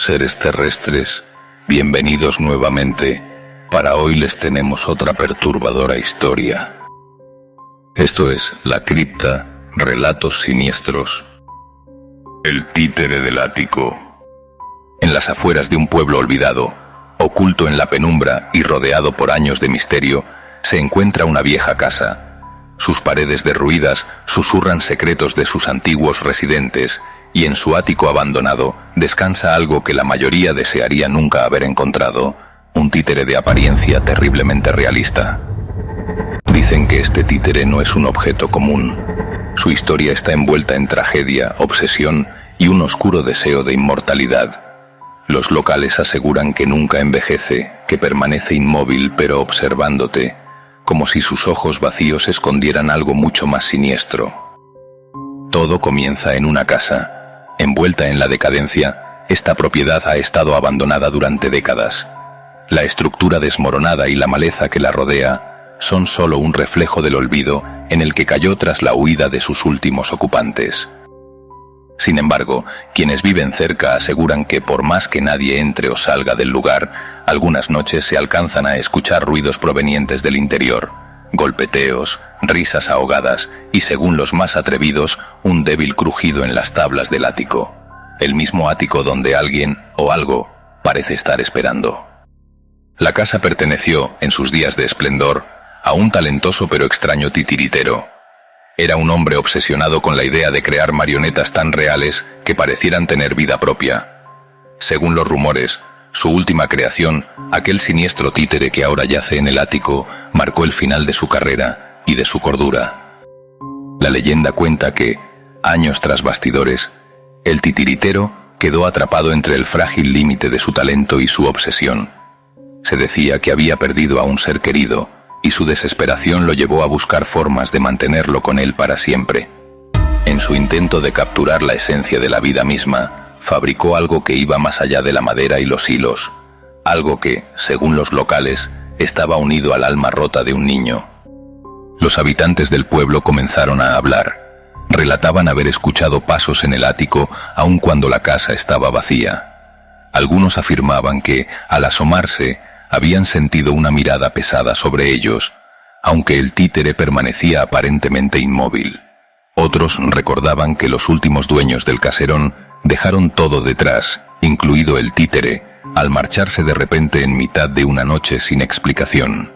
Seres terrestres, bienvenidos nuevamente. Para hoy les tenemos otra perturbadora historia. Esto es La Cripta, Relatos Siniestros. El títere del ático. En las afueras de un pueblo olvidado, oculto en la penumbra y rodeado por años de misterio, se encuentra una vieja casa. Sus paredes derruidas susurran secretos de sus antiguos residentes, y en su ático abandonado descansa algo que la mayoría desearía nunca haber encontrado: un títere de apariencia terriblemente realista. Dicen que este títere no es un objeto común. Su historia está envuelta en tragedia, obsesión y un oscuro deseo de inmortalidad. Los locales aseguran que nunca envejece, que permanece inmóvil pero observándote, como si sus ojos vacíos escondieran algo mucho más siniestro. Todo comienza en una casa. Envuelta en la decadencia, esta propiedad ha estado abandonada durante décadas. La estructura desmoronada y la maleza que la rodea son solo un reflejo del olvido en el que cayó tras la huida de sus últimos ocupantes. Sin embargo, quienes viven cerca aseguran que por más que nadie entre o salga del lugar, algunas noches se alcanzan a escuchar ruidos provenientes del interior, golpeteos, risas ahogadas y, según los más atrevidos, un débil crujido en las tablas del ático, el mismo ático donde alguien o algo parece estar esperando. La casa perteneció, en sus días de esplendor, a un talentoso pero extraño titiritero. Era un hombre obsesionado con la idea de crear marionetas tan reales que parecieran tener vida propia. Según los rumores, su última creación, aquel siniestro títere que ahora yace en el ático, marcó el final de su carrera y de su cordura. La leyenda cuenta que, años tras bastidores, el titiritero quedó atrapado entre el frágil límite de su talento y su obsesión. Se decía que había perdido a un ser querido, y su desesperación lo llevó a buscar formas de mantenerlo con él para siempre. En su intento de capturar la esencia de la vida misma, fabricó algo que iba más allá de la madera y los hilos, algo que, según los locales, estaba unido al alma rota de un niño. Los habitantes del pueblo comenzaron a hablar. Relataban haber escuchado pasos en el ático aun cuando la casa estaba vacía. Algunos afirmaban que, al asomarse, habían sentido una mirada pesada sobre ellos, aunque el títere permanecía aparentemente inmóvil. Otros recordaban que los últimos dueños del caserón dejaron todo detrás, incluido el títere, al marcharse de repente en mitad de una noche sin explicación.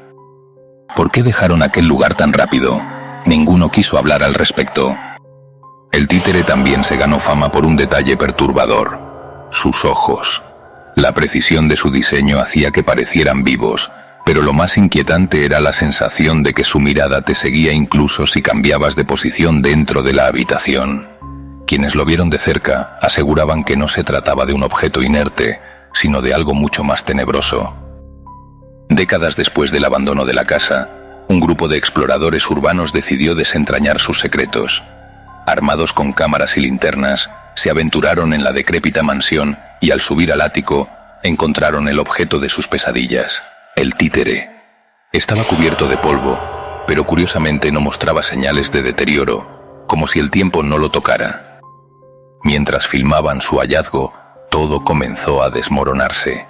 ¿Por qué dejaron aquel lugar tan rápido? Ninguno quiso hablar al respecto. El títere también se ganó fama por un detalle perturbador: sus ojos. La precisión de su diseño hacía que parecieran vivos, pero lo más inquietante era la sensación de que su mirada te seguía incluso si cambiabas de posición dentro de la habitación. Quienes lo vieron de cerca aseguraban que no se trataba de un objeto inerte, sino de algo mucho más tenebroso. Décadas después del abandono de la casa, un grupo de exploradores urbanos decidió desentrañar sus secretos. Armados con cámaras y linternas, se aventuraron en la decrépita mansión y, al subir al ático, encontraron el objeto de sus pesadillas, el títere. Estaba cubierto de polvo, pero curiosamente no mostraba señales de deterioro, como si el tiempo no lo tocara. Mientras filmaban su hallazgo, todo comenzó a desmoronarse.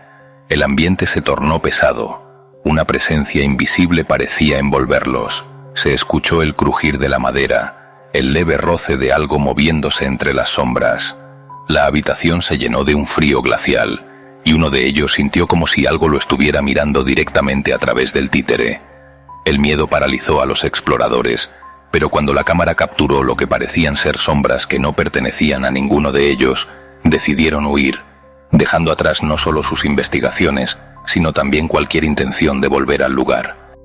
El ambiente se tornó pesado. Una presencia invisible parecía envolverlos. Se escuchó el crujir de la madera, el leve roce de algo moviéndose entre las sombras. La habitación se llenó de un frío glacial, y uno de ellos sintió como si algo lo estuviera mirando directamente a través del títere. El miedo paralizó a los exploradores, pero cuando la cámara capturó lo que parecían ser sombras que no pertenecían a ninguno de ellos, decidieron huir, dejando atrás no solo sus investigaciones, sino también cualquier intención de volver al lugar.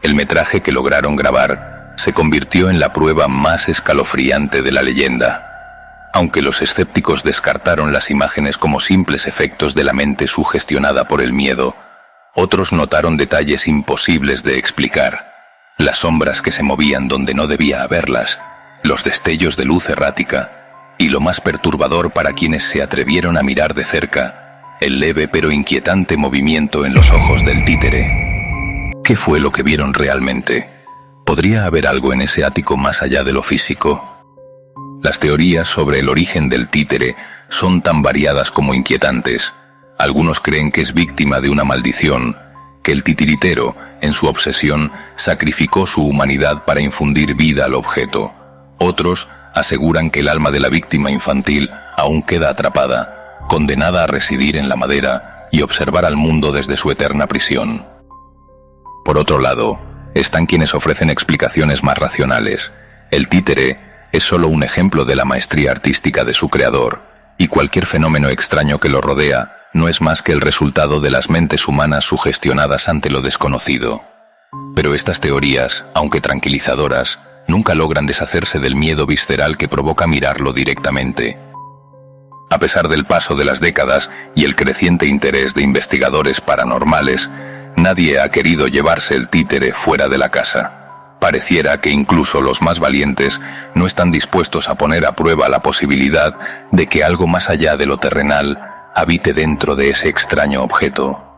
El metraje que lograron grabar se convirtió en la prueba más escalofriante de la leyenda. Aunque los escépticos descartaron las imágenes como simples efectos de la mente sugestionada por el miedo, otros notaron detalles imposibles de explicar: las sombras que se movían donde no debía haberlas, los destellos de luz errática, y lo más perturbador para quienes se atrevieron a mirar de cerca, el leve pero inquietante movimiento en los ojos del títere. ¿Qué fue lo que vieron realmente? ¿Podría haber algo en ese ático más allá de lo físico? Las teorías sobre el origen del títere son tan variadas como inquietantes. Algunos creen que es víctima de una maldición, que el titiritero, en su obsesión, sacrificó su humanidad para infundir vida al objeto. Otros aseguran que el alma de la víctima infantil aún queda atrapada, condenada a residir en la madera y observar al mundo desde su eterna prisión. Por otro lado, están quienes ofrecen explicaciones más racionales. El títere es solo un ejemplo de la maestría artística de su creador, y cualquier fenómeno extraño que lo rodea no es más que el resultado de las mentes humanas sugestionadas ante lo desconocido. Pero estas teorías, aunque tranquilizadoras, nunca logran deshacerse del miedo visceral que provoca mirarlo directamente. A pesar del paso de las décadas y el creciente interés de investigadores paranormales, nadie ha querido llevarse el títere fuera de la casa. Pareciera que incluso los más valientes no están dispuestos a poner a prueba la posibilidad de que algo más allá de lo terrenal habite dentro de ese extraño objeto.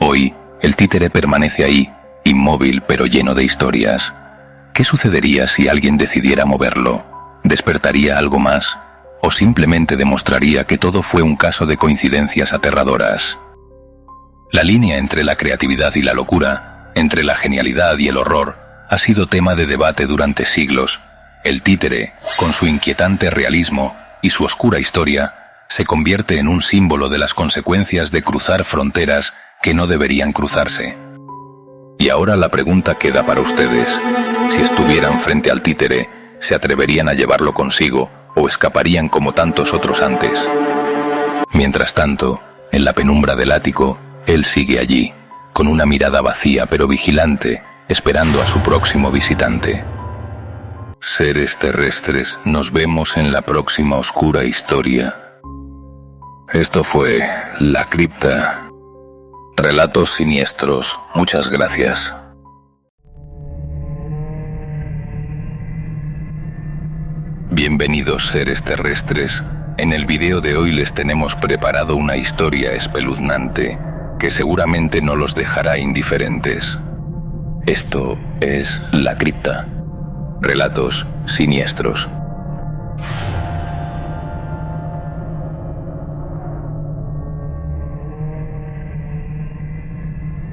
Hoy, el títere permanece ahí, inmóvil pero lleno de historias. ¿Qué sucedería si alguien decidiera moverlo? ¿Despertaría algo más? ¿O simplemente demostraría que todo fue un caso de coincidencias aterradoras? La línea entre la creatividad y la locura, entre la genialidad y el horror, ha sido tema de debate durante siglos. El títere, con su inquietante realismo y su oscura historia, se convierte en un símbolo de las consecuencias de cruzar fronteras que no deberían cruzarse. Y ahora la pregunta queda para ustedes. Si estuvieran frente al títere, ¿se atreverían a llevarlo consigo o escaparían como tantos otros antes? Mientras tanto, en la penumbra del ático, él sigue allí, con una mirada vacía pero vigilante, esperando a su próximo visitante. Seres terrestres, nos vemos en la próxima oscura historia. Esto fue La Cripta. Relatos siniestros. Muchas gracias. Bienvenidos seres terrestres. En el video de hoy les tenemos preparado una historia espeluznante que seguramente no los dejará indiferentes. Esto es La Cripta. Relatos siniestros.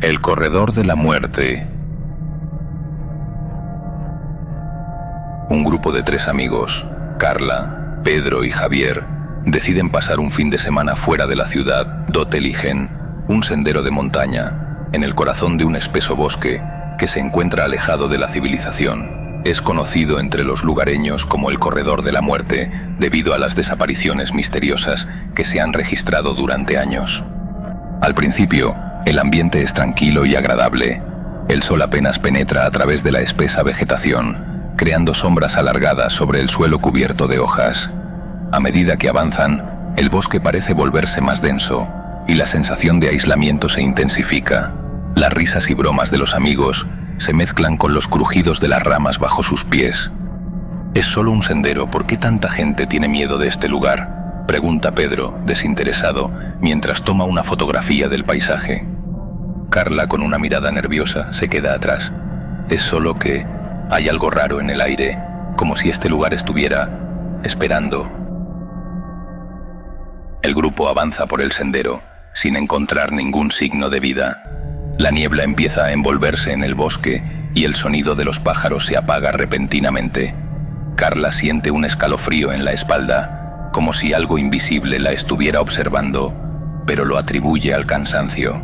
El corredor de la muerte. Un grupo de 3 amigos, Carla, Pedro y Javier, deciden pasar un fin de semana fuera de la ciudad d'Otteligen, un sendero de montaña, en el corazón de un espeso bosque que se encuentra alejado de la civilización. Es conocido entre los lugareños como el corredor de la muerte debido a las desapariciones misteriosas que se han registrado durante años. Al principio, el ambiente es tranquilo y agradable. El sol apenas penetra a través de la espesa vegetación, creando sombras alargadas sobre el suelo cubierto de hojas. A medida que avanzan, el bosque parece volverse más denso, y la sensación de aislamiento se intensifica. Las risas y bromas de los amigos se mezclan con los crujidos de las ramas bajo sus pies. Es solo un sendero, ¿por qué tanta gente tiene miedo de este lugar?, pregunta Pedro, desinteresado, mientras toma una fotografía del paisaje. Carla, con una mirada nerviosa, se queda atrás. Es solo que hay algo raro en el aire, como si este lugar estuviera esperando. El grupo avanza por el sendero, sin encontrar ningún signo de vida. La niebla empieza a envolverse en el bosque y el sonido de los pájaros se apaga repentinamente. Carla siente un escalofrío en la espalda, como si algo invisible la estuviera observando, pero lo atribuye al cansancio.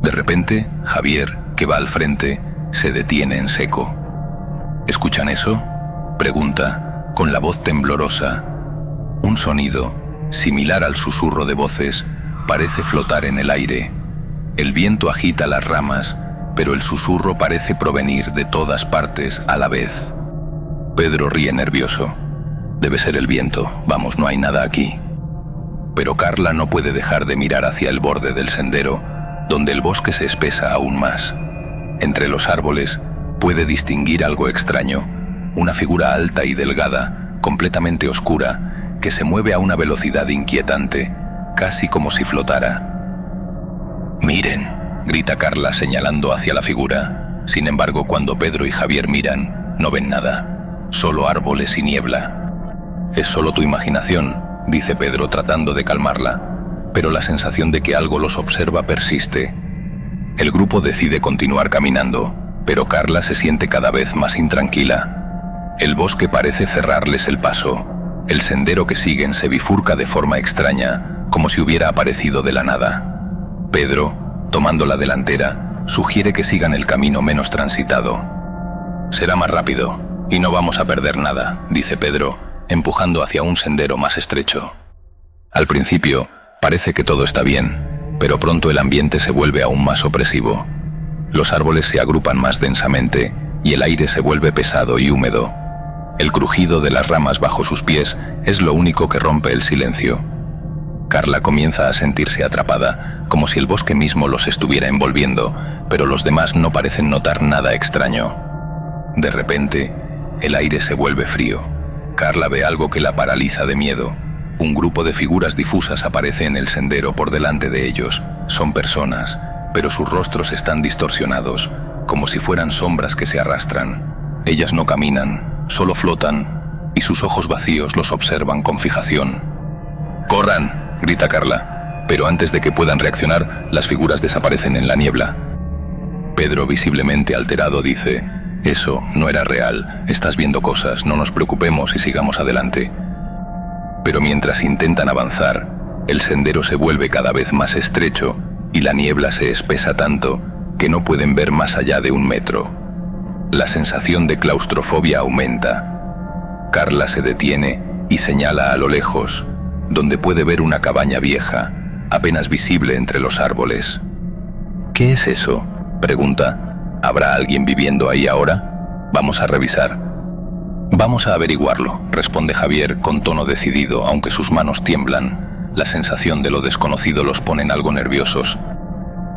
De repente, Javier, que va al frente, se detiene en seco. ¿Escuchan eso?, pregunta, con la voz temblorosa. Un sonido, similar al susurro de voces, parece flotar en el aire. El viento agita las ramas, pero el susurro parece provenir de todas partes a la vez. Pedro ríe nervioso. Debe ser el viento, vamos, no hay nada aquí. Pero Carla no puede dejar de mirar hacia el borde del sendero, donde el bosque se espesa aún más. Entre los árboles puede distinguir algo extraño, una figura alta y delgada, completamente oscura, que se mueve a una velocidad inquietante, casi como si flotara. «Miren», grita Carla señalando hacia la figura. Sin embargo, cuando Pedro y Javier miran, no ven nada, solo árboles y niebla. «Es solo tu imaginación», dice Pedro tratando de calmarla, pero la sensación de que algo los observa persiste. El grupo decide continuar caminando, pero Carla se siente cada vez más intranquila. El bosque parece cerrarles el paso. El sendero que siguen se bifurca de forma extraña, como si hubiera aparecido de la nada. Pedro, tomando la delantera, sugiere que sigan el camino menos transitado. «Será más rápido, y no vamos a perder nada», dice Pedro, empujando hacia un sendero más estrecho. Al principio, parece que todo está bien, pero pronto el ambiente se vuelve aún más opresivo. Los árboles se agrupan más densamente, y el aire se vuelve pesado y húmedo. El crujido de las ramas bajo sus pies es lo único que rompe el silencio. Carla comienza a sentirse atrapada, como si el bosque mismo los estuviera envolviendo, pero los demás no parecen notar nada extraño. De repente, el aire se vuelve frío. Carla ve algo que la paraliza de miedo. Un grupo de figuras difusas aparece en el sendero por delante de ellos. Son personas, pero sus rostros están distorsionados, como si fueran sombras que se arrastran. Ellas no caminan, solo flotan, y sus ojos vacíos los observan con fijación. «¡Corran!», grita Carla, pero antes de que puedan reaccionar, las figuras desaparecen en la niebla. Pedro, visiblemente alterado, dice: «Eso no era real, estás viendo cosas, no nos preocupemos y sigamos adelante». Pero mientras intentan avanzar, el sendero se vuelve cada vez más estrecho y la niebla se espesa tanto que no pueden ver más allá de 1 metro. La sensación de claustrofobia aumenta. Carla se detiene y señala a lo lejos, donde puede ver una cabaña vieja, apenas visible entre los árboles. «¿Qué es eso?», pregunta. «¿Habrá alguien viviendo ahí ahora? Vamos a revisar». «Vamos a averiguarlo», responde Javier con tono decidido, aunque sus manos tiemblan. La sensación de lo desconocido los pone algo nerviosos.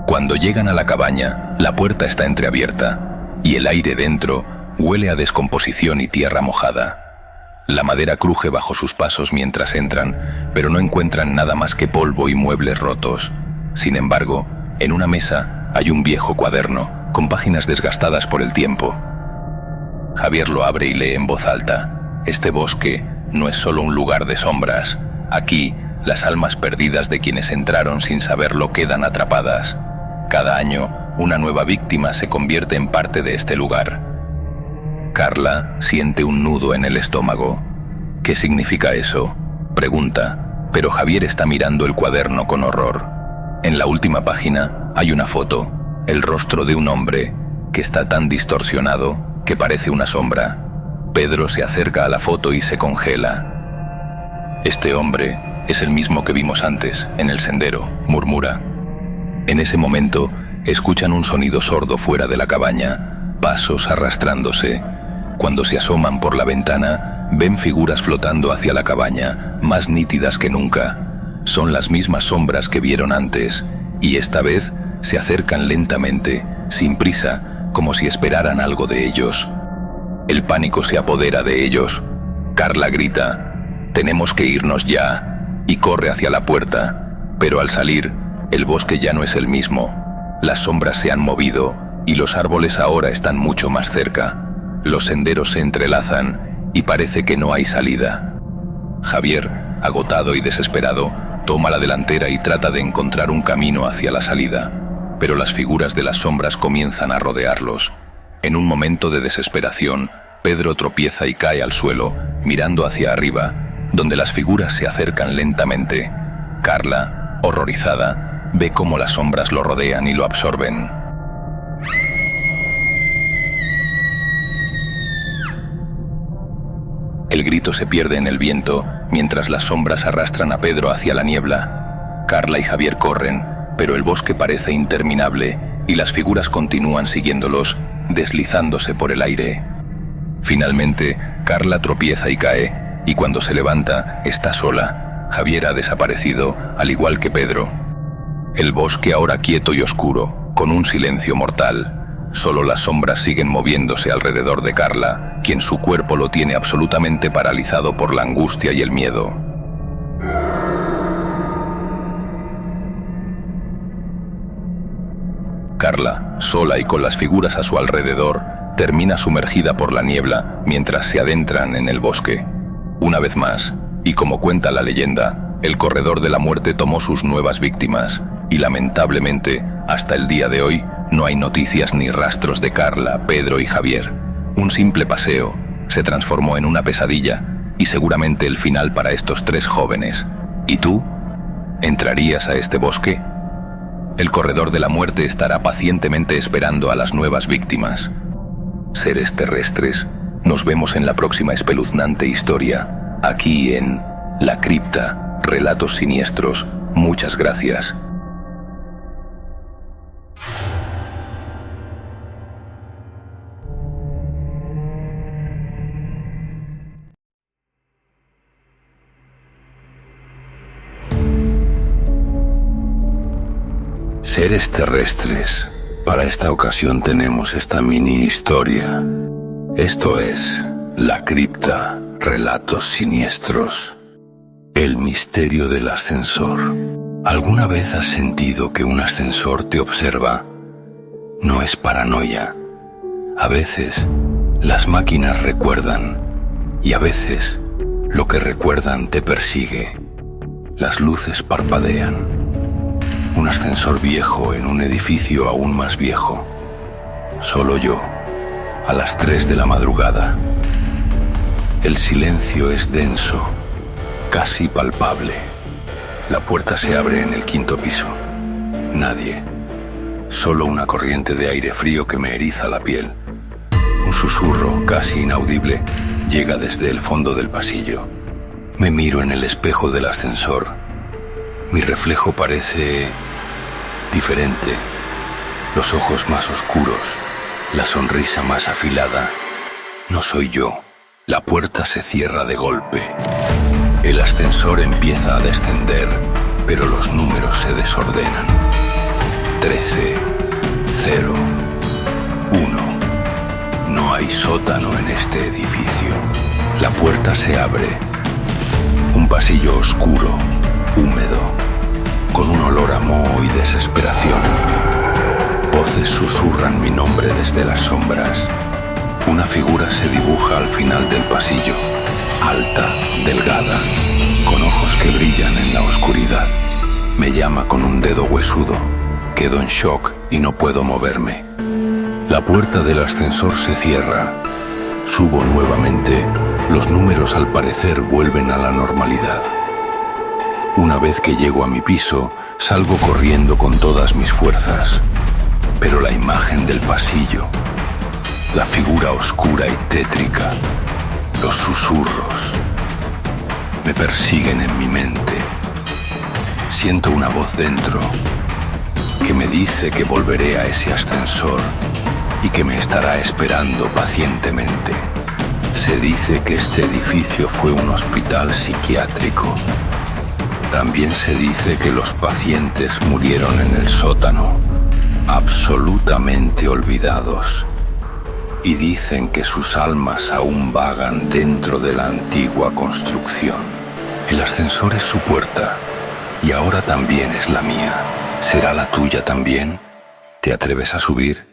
Cuando llegan a la cabaña, la puerta está entreabierta, y el aire dentro huele a descomposición y tierra mojada. La madera cruje bajo sus pasos mientras entran, pero no encuentran nada más que polvo y muebles rotos. Sin embargo, en una mesa hay un viejo cuaderno, con páginas desgastadas por el tiempo. Javier lo abre y lee en voz alta: «Este bosque no es solo un lugar de sombras. Aquí, las almas perdidas de quienes entraron sin saberlo quedan atrapadas. Cada año, una nueva víctima se convierte en parte de este lugar». Carla siente un nudo en el estómago. «¿Qué significa eso?», pregunta, pero Javier está mirando el cuaderno con horror. En la última página hay una foto, el rostro de un hombre, que está tan distorsionado que parece una sombra. Pedro se acerca a la foto y se congela. «Este hombre es el mismo que vimos antes, en el sendero», murmura. En ese momento, escuchan un sonido sordo fuera de la cabaña, pasos arrastrándose. Cuando se asoman por la ventana, ven figuras flotando hacia la cabaña, más nítidas que nunca. Son las mismas sombras que vieron antes, y esta vez se acercan lentamente, sin prisa, como si esperaran algo de ellos. El pánico se apodera de ellos. Carla grita: «Tenemos que irnos ya», y corre hacia la puerta, pero al salir, el bosque ya no es el mismo. Las sombras se han movido y los árboles ahora están mucho más cerca. Los senderos se entrelazan y parece que no hay salida. Javier, agotado y desesperado, toma la delantera y trata de encontrar un camino hacia la salida, pero las figuras de las sombras comienzan a rodearlos. En un momento de desesperación, Pedro tropieza y cae al suelo, mirando hacia arriba, donde las figuras se acercan lentamente. Carla, horrorizada, ve cómo las sombras lo rodean y lo absorben. El grito se pierde en el viento, mientras las sombras arrastran a Pedro hacia la niebla. Carla y Javier corren, pero el bosque parece interminable, y las figuras continúan siguiéndolos, deslizándose por el aire. Finalmente, Carla tropieza y cae, y cuando se levanta, está sola. Javier ha desaparecido, al igual que Pedro. El bosque ahora quieto y oscuro, con un silencio mortal. Solo las sombras siguen moviéndose alrededor de Carla, quien su cuerpo lo tiene absolutamente paralizado por la angustia y el miedo. Carla, sola y con las figuras a su alrededor, termina sumergida por la niebla mientras se adentran en el bosque. Una vez más, Y como cuenta la leyenda, el corredor de la muerte tomó sus nuevas víctimas, y lamentablemente, hasta el día de hoy, no hay noticias ni rastros de Carla, Pedro y Javier. Un simple paseo se transformó en una pesadilla, y seguramente el final para estos 3 jóvenes. ¿Y tú? ¿Entrarías a este bosque? El corredor de la muerte estará pacientemente esperando a las nuevas víctimas. Seres terrestres, nos vemos en la próxima espeluznante historia, aquí en La Cripta, Relatos Siniestros. Muchas gracias. Seres terrestres, para esta ocasión tenemos esta mini historia. Esto es La Cripta, Relatos Siniestros. El misterio del ascensor. ¿Alguna vez has sentido que un ascensor te observa? No es paranoia. A veces, las máquinas recuerdan, y a veces, lo que recuerdan te persigue. Las luces parpadean. Un ascensor viejo en un edificio aún más viejo. Solo yo, a las 3 de la madrugada. El silencio es denso, casi palpable. La puerta se abre en el 5.º piso. Nadie. Solo una corriente de aire frío que me eriza la piel. Un susurro casi inaudible llega desde el fondo del pasillo. Me miro en el espejo del ascensor. Mi reflejo parece diferente. Los ojos más oscuros, la sonrisa más afilada. No soy yo. La puerta se cierra de golpe. El ascensor empieza a descender, pero los números se desordenan. 13, 0, 1. No hay sótano en este edificio. La puerta se abre. Un pasillo oscuro, húmedo, con un olor a moho y desesperación. Voces susurran mi nombre desde las sombras. Una figura se dibuja al final del pasillo, alta, delgada, con ojos que brillan en la oscuridad. Me llama con un dedo huesudo. Quedo en shock y no puedo moverme. La puerta del ascensor se cierra. Subo nuevamente. Los números al parecer vuelven a la normalidad. Una vez que llego a mi piso, salgo corriendo con todas mis fuerzas. Pero la imagen del pasillo, la figura oscura y tétrica, los susurros, me persiguen en mi mente. Siento una voz dentro que me dice que volveré a ese ascensor y que me estará esperando pacientemente. Se dice que este edificio fue un hospital psiquiátrico. También se dice que los pacientes murieron en el sótano, absolutamente olvidados. Y dicen que sus almas aún vagan dentro de la antigua construcción. El ascensor es su puerta, y ahora también es la mía. ¿Será la tuya también? ¿Te atreves a subir?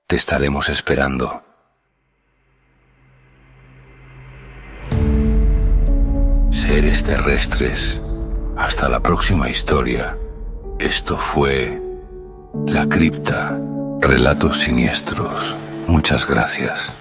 Te estaremos esperando. Seres terrestres, hasta la próxima historia. Esto fue La Cripta, Relatos Siniestros. Muchas gracias.